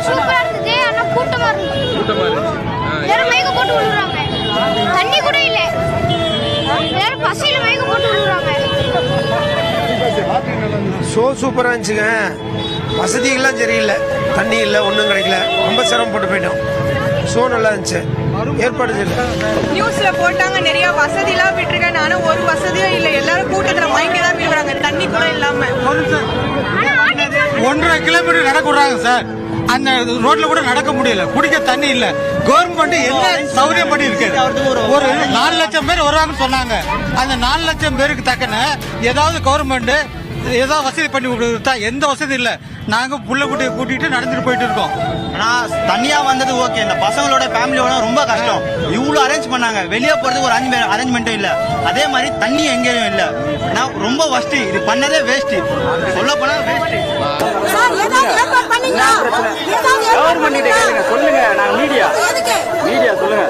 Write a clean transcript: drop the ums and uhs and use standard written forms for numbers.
சூப்பரா இருந்துச்சு. ஆனா கூட்டமா இருக்கு. எல்லாரும் மயக்க போட்டு விழுறாங்க. தண்ணி கூட இல்ல. எல்லாரும் பசியில மயக்க போட்டு விழுறாங்க. ஷோ சூப்பரா இருந்துச்சுங்க. வசதிகள்லாம் சரியில்லை, தண்ணி இல்லை, ஒன்றும் கிடைக்கல, ரொம்ப சிரமப்பட்டு போயிட்டோம். ஷோ நல்லா இருந்துச்சு, ஏற்பாடு செய்யல. நியூஸ்ல போட்டாங்க நிறைய வசதிலாம் விட்டுருக்காங்க, ஆனா ஒரு வசதியும் இல்லை. எல்லாரும் கூட்டத்துல மயக்க தான் விடுறாங்க, தண்ணி கூட இல்லாம. 1.5 கிலோமீட்டர் நடக்க விடுறாங்க சார். அந்த ரோட்ல கூட நடக்க முடியல, குடிக்க தண்ணி இல்ல. கவர்மெண்ட் என்ன சௌகரியம் பண்ணி இருக்கு? ஒரு 4 லட்சம் பேர் வருவாங்கன்னு சொன்னாங்க. அந்த 4 லட்சம் பேருக்கு தக்கன ஏதாவது கவர்மெண்ட் ஏதாவது வசதி பண்ணி கொடுத்தா, எந்த வசதி இல்ல. நாங்க புள்ள குட்டியை கூட்டிட்டு நடந்துட்டு போயிட்டு இருக்கோம். ஆனா தனியா வந்தது ஓகே, இந்த பசங்களோட ஃபேமிலியோட ரொம்ப கஷ்டம். இவ்வளவு அரேஞ்ச் பண்ணாங்க, வெளியே போறதுக்கு ஒரு அரேஞ்ச்மெண்ட்டும் இல்ல. அதே மாதிரி தண்ணி எங்கேயும் இல்ல. நான் ரொம்ப வஸ்ட், இது பண்ணதே வேஸ்ட், சொல்ல போனா வேஸ்ட். கவர்மெண்ட் சொல்லுங்க, நாங்க மீடியா சொல்லுங்க.